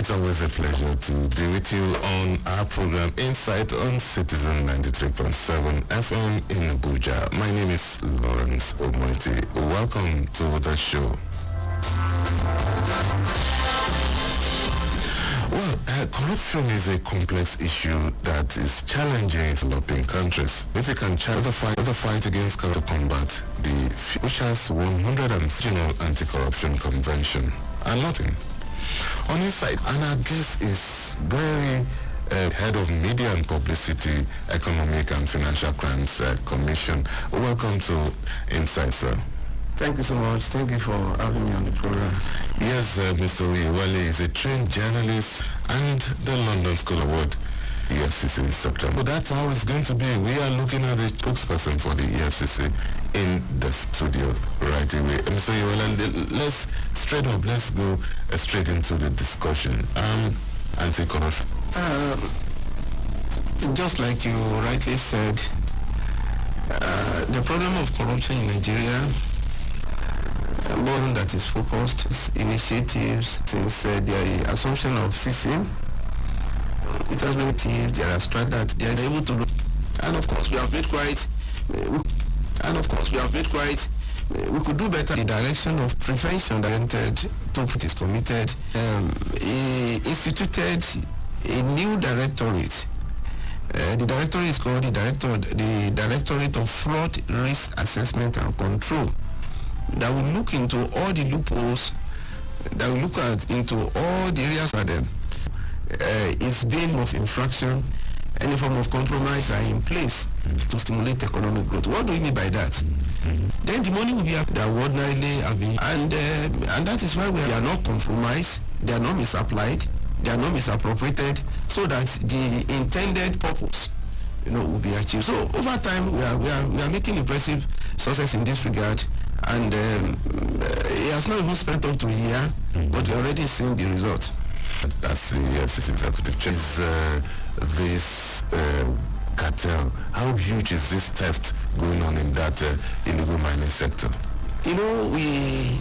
It's always a pleasure to be with you on our program Insight on Citizen 93.7 FM in Abuja. My name is Lawrence Omoette. Welcome to the show. Well, corruption is a complex issue that is challenging in developing countries. If we can the fight against corruption to combat which has 100 regional anti-corruption convention and nothing. On his side, and our guest is very head of Media and Publicity, Economic and Financial Crimes Commission. Welcome to Insight, sir. Thank you so much. Thank you for having me on the program. Yes, Mr. Oyewale is a trained journalist and the London School Award EFCC instructor. So that's how it's going to be. We are looking at the spokesperson for the EFCC in the studio right away. Mr. Oyewale, let's go straight into the discussion. Anti-corruption. Just like you rightly said, the problem of corruption in Nigeria, one that is focused initiatives since the assumption of CC. It has been achieved. There are strategies that they are able to do, and of course we have made quite. We could do better. The direction of prevention that is committed. He instituted a new directorate. The directorate is called the Directorate of Fraud, Risk Assessment and Control. That will look into all the loopholes. That will look into all the areas where them is being of infraction. Any form of compromise are in place to stimulate economic growth. What do we mean by that? Then the money will be that ordinarily have been, and that is why we are not compromised, they are not misapplied, they are not misappropriated, so that the intended purpose, will be achieved. So over time, we are making impressive success in this regard, and it has not even spent up to a year, but we are already seeing the result. That's the FCC executive chair. This cartel, how huge is this theft going on in that illegal mining sector? We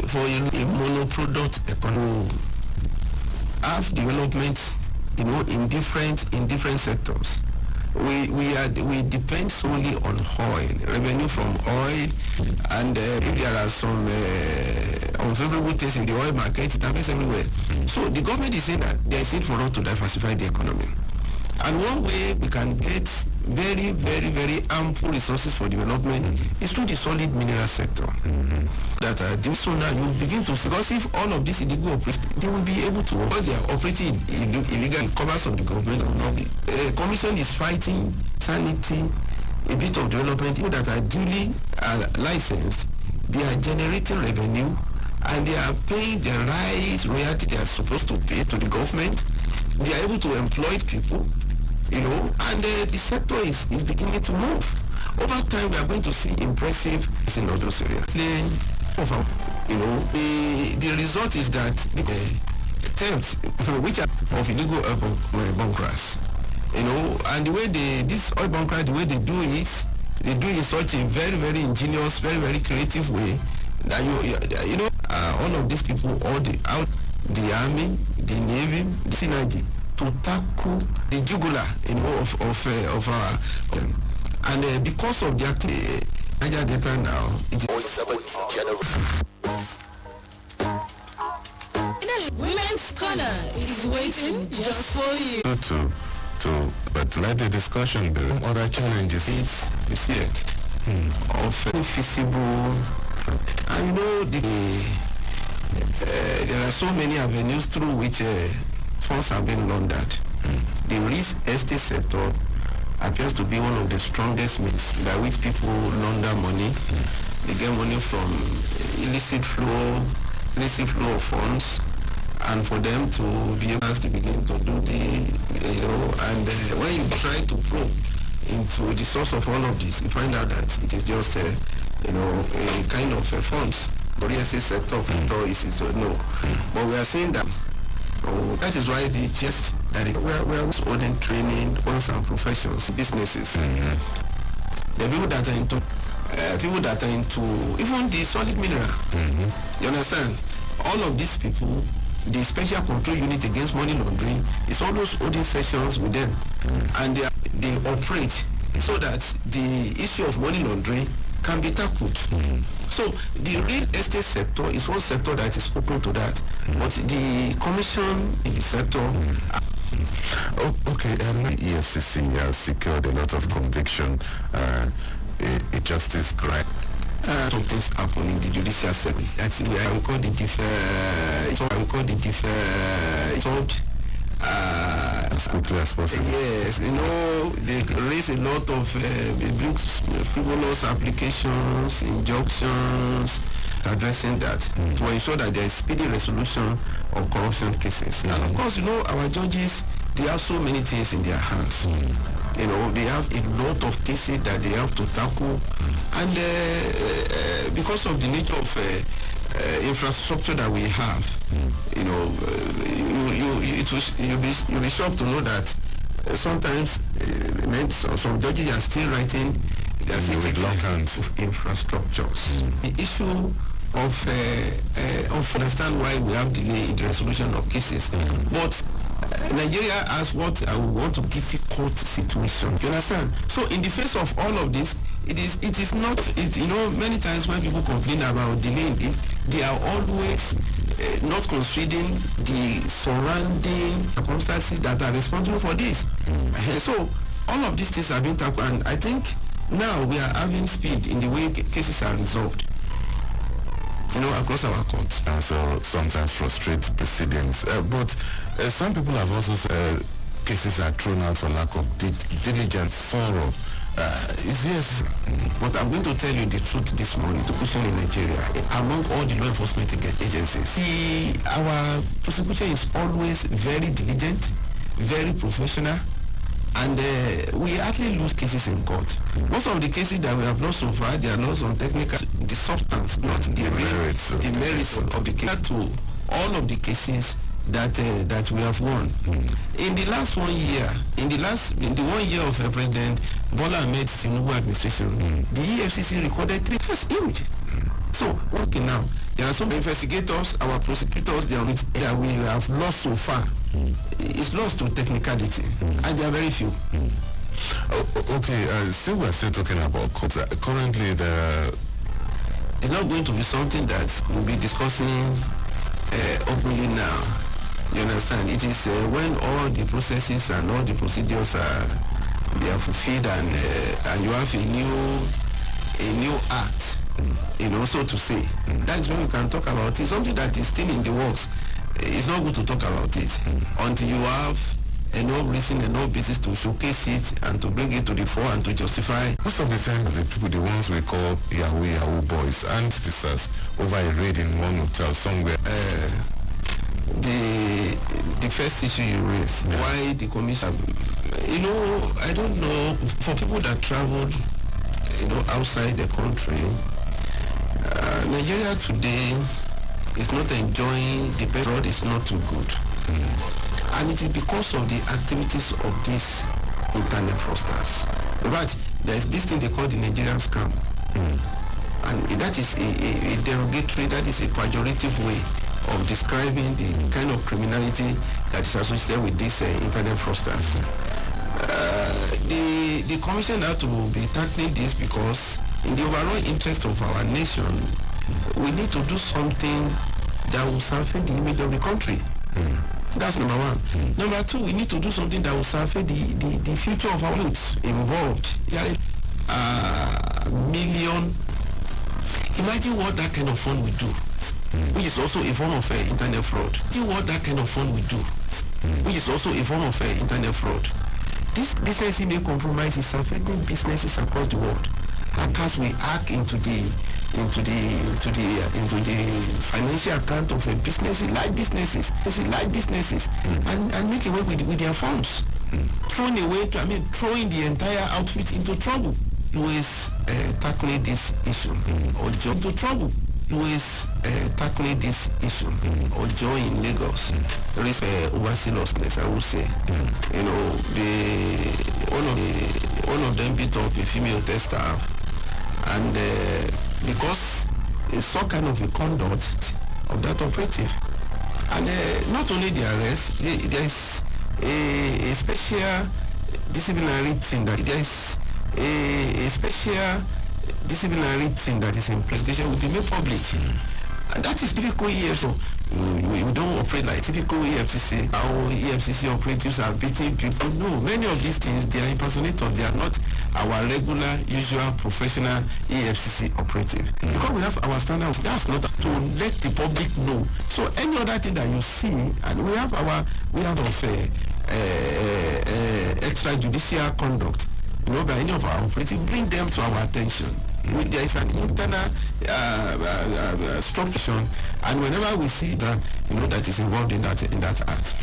for a monoproduct economy have development, in different sectors. We depend solely on oil, revenue from oil, and if there are some unfavorable things in the oil market, it happens everywhere. So the government is saying that there is need for us to diversify the economy. And one way we can get very, very, very ample resources for development is through the solid mineral sector. That this so now you begin to see, because if all of this illegal operations, they will be able to, because they are operating illegal commerce of the government will not be. Commission is fighting sanity, a bit of development, people that are duly licensed, they are generating revenue, and they are paying the right royalty they are supposed to pay to the government. They are able to employ people, and the sector is beginning to move. Over time, we are going to see impressive in all those areas. The result is that the thefts, which are of illegal bunkers, and the way this oil bunker, the way they do it in such a very, very ingenious, very, very creative way that all of these people, the army, the navy, the synergy to tackle the jugular, of our and because of the Niger Delta now, it is Women's Corner is waiting just for you. But let the discussion be. Other challenges. You see it of feasible. I know there are so many avenues through which funds have been laundered. The risk estate sector appears to be one of the strongest means by which people launder money. They get money from illicit flow of funds, and for them to be able to begin to do and when you try to probe into the source of all of this, you find out that it is just a kind of funds. The real estate sector is no. But we are saying that that is why the just that we are holding training on some professions, businesses. The people that are into even the solid mineral. You understand? All of these people, the Special Control Unit Against Money Laundering is always holding sessions with them, and they operate so that the issue of money laundering can be tackled. So the real estate sector is one sector that is open to that, but the commission in the sector. Okay, EFCC has secured a lot of conviction. A justice crime. Some things happen in the judicial service. That's where I call the as quickly as possible. Yes, they raise a lot of frivolous applications, injunctions, addressing that to ensure that there is speedy resolution of corruption cases. And of course, our judges, they have so many things in their hands. They have a lot of cases that they have to tackle, and because of the nature of infrastructure that we have, you'll be shocked to know that sometimes some judges are still writing with long hands of infrastructures. The issue of understand why we have delay in the resolution of cases, but Nigeria has what I want to difficult situation. You understand? So in the face of all of this, it is not many times when people complain about delaying this, they are always not considering the surrounding circumstances that are responsible for this. So all of these things have been tackled, and I think now we are having speed in the way cases are resolved. Across our courts. And so sometimes frustrate proceedings. But some people have also said cases are thrown out for lack of diligent thorough. Yes. But I'm going to tell you the truth this morning, the question in Nigeria, among all the law enforcement agencies, our prosecution is always very diligent, very professional, and we hardly lose cases in court. Most of the cases that we have lost so far, they are not on technical, the substance, not the merits of the case. To all of the cases that we have won. In the last 1 year, in the 1 year of President Bola Ahmed Tinubu administration, the EFCC recorded 3 cases huge. So, okay, now there are some investigators, our prosecutors, that we have lost so far. It's lost to technicality, and there are very few. Still we're still talking about courts. Currently, it's not going to be something that we'll be discussing openly now. You understand? It is when all the processes and all the procedures are fulfilled, and you have a new act, so to say. That is when we can talk about it. Something that is still in the works. It's not good to talk about it until you have enough reason, enough basis to showcase it and to bring it to the fore and to justify. Most of the time, the people, the ones we call Yahoo boys and officers over a raid in one hotel somewhere. The first issue you raised, why the commission, I don't know, for people that traveled, outside the country, Nigeria today is not enjoying the best road, is not too good. And it is because of the activities of these internet fraudsters. But there is this thing they call the Nigerian scam. And that is a derogatory, that is a pejorative way of describing the kind of criminality that is associated with these internet fraudsters. The commission had to be tackling this because in the overall interest of our nation, we need to do something that will salvage the image of the country. That's number one. Number two, we need to do something that will salvage the future of our youth involved. Million. Imagine what that kind of fund will do, which is also a form of internet fraud. Imagine what that kind of fund will do, which is also a form of internet fraud. This business may compromise is affecting businesses across the world. Hackers will hack into the financial account of large businesses, and make away with their funds, throwing the entire outfit into trouble. Louis tackling this issue or join to trouble. Louis tackling this issue or join in Lagos. There is overzealousness, I would say. One of them beat up a female test staff, and because it's some kind of a conduct of that operative, And not only the arrest, there is a special disciplinary thing that there is a special disciplinary thing that is in investigation will be made public. And that is typical EFCC. So we don't operate like typical EFCC. How EFCC operatives are beating people. No, many of these things, they are impersonators. They are not our regular, usual, professional EFCC operative. Because we have our standards, that's not to let the public know. So any other thing that you see, and we have extrajudicial conduct, by any of our operatives, bring them to our attention. There is an internal structure, and whenever we see that, that is involved in that act,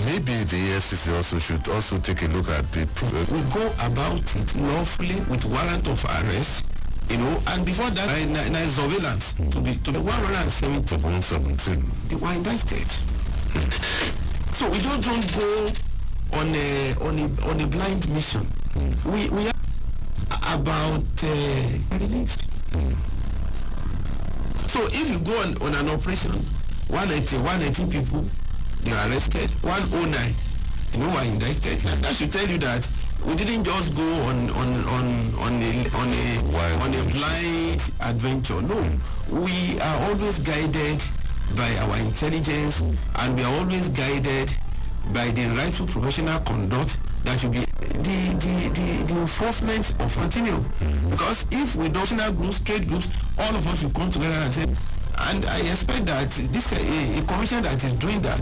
maybe the EFCC also should take a look at the. We go about it lawfully with warrant of arrest, and before that, surveillance to be 117. They were indicted. So we don't go on a blind mission. We are about released. So if you go on an operation, 118 people, they are arrested, 109, are indicted. And that should tell you that we didn't just go on a blind adventure. No, we are always guided by our intelligence, and we are always guided by the rightful professional conduct that should be the enforcement of continue. Because if we don't have groups, trade groups, all of us will come together and say, and I expect that this a commission that is doing that,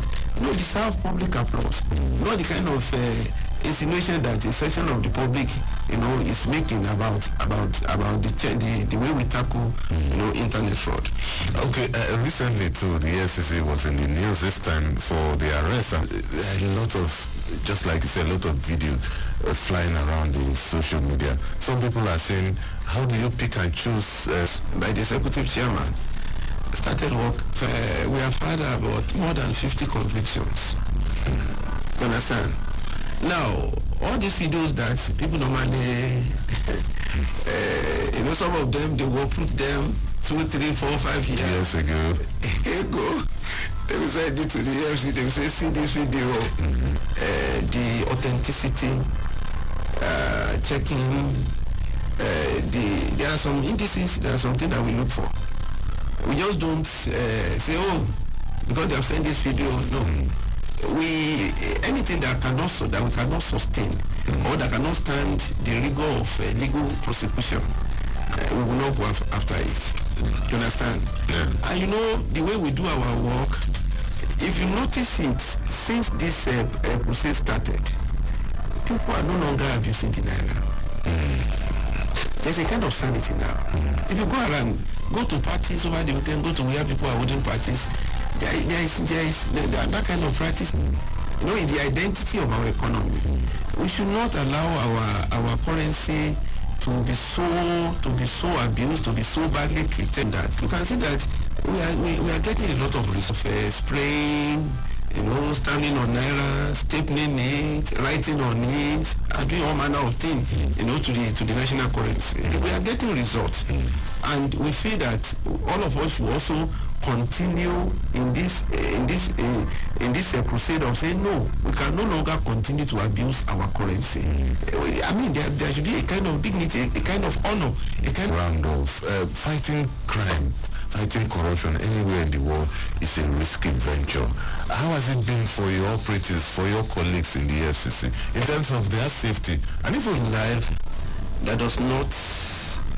deserve public applause. Not the kind of insinuation that a section of the public, is making about the way we tackle, internet fraud. Okay, recently too, the EFCC was in the news this time for the arrest. A lot of, just like you said, a lot of video flying around in social media. Some people are saying, how do you pick and choose? By the executive chairman, started work. We have had about more than 50 convictions. You understand? Now, all these videos that people normally, some of them, they will put them 2, 3, 4, 5 years ago. They will send it to the EFCC. They will say, see this video, the authenticity, checking. There are some indices. There are some things that we look for. We just don't say, because they have sent this video. No. Anything that we cannot sustain, or that cannot stand the rigor of legal prosecution, we will not go after it. You understand? Yeah. And the way we do our work, if you notice it, since this crusade started, people are no longer abusing the naira. There's a kind of sanity now. If you go around, go to parties over the weekend, go to where people are holding parties, there is that kind of practice. In the identity of our economy, we should not allow our currency to be so abused, to be so badly treated that you can see that we are getting a lot of spraying, standing on naira, stapling it, writing on it, and doing all manner of things, to the national currency. We are getting results, and we feel that all of us should also continue in this crusade of saying no, we can no longer continue to abuse our currency. I mean, there should be a kind of dignity, a kind of honor, a kind round of fighting crime, fighting corruption anywhere in the world is a risky venture. How has it been for your operatives, for your colleagues in the FCC, in terms of their safety and even life that does not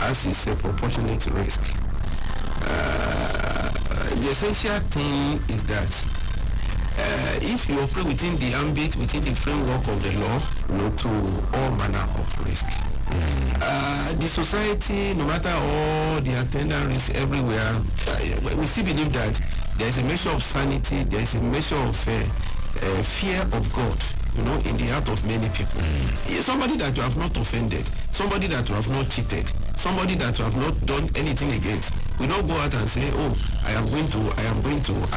as is a proportionate risk? The essential thing is that if you operate within the ambit, within the framework of the law, to all manner of risk. The society, no matter all the attendant risks everywhere, we still believe that there is a measure of sanity, there is a measure of fear of God, in the heart of many people. Somebody that you have not offended, somebody that you have not cheated, somebody that you have not done anything against, we don't go out and say, I am going to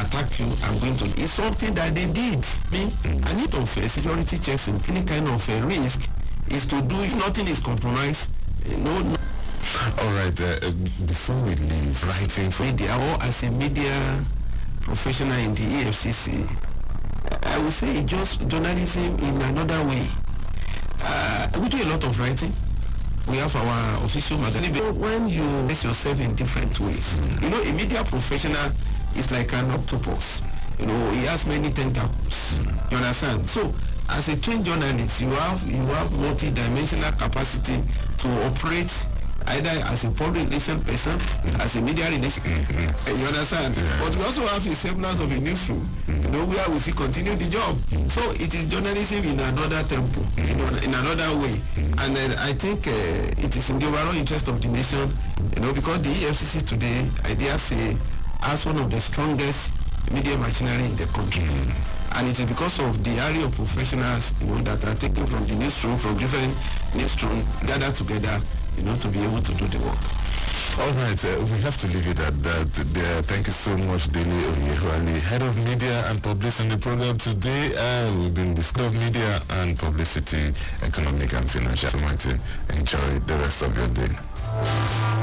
attack you, it's something that they did. I need of security checks in any kind of risk is to do if nothing is compromised. No. All right, before we leave, writing for media or as a media professional in the EFCC, I would say just journalism in another way. We do a lot of writing. We have our official magazine. When you express yourself in different ways, you know, a media professional is like an octopus. You know, he has many tentacles. You understand? So, as a trained journalist, you have multi-dimensional capacity to operate either as a public relation person, as a media relation. You understand? But we also have a semblance of a newsroom, you know, where we still continue the job. So it is journalism in another tempo, in another way. And I think it is in the overall interest of the nation, you know, because the EFCC today, I dare say, has one of the strongest media machinery in the country. And it is because of the area of professionals, you know, that are taken from the newsroom, from different newsrooms, gathered together, you know, to be able to do the work. All right, we have to leave it at that. Thank you so much, Dele Oyewale, Head of Media and Publicity in the program today. We've been discussing media and publicity, economic and financial. So much. Enjoy the rest of your day.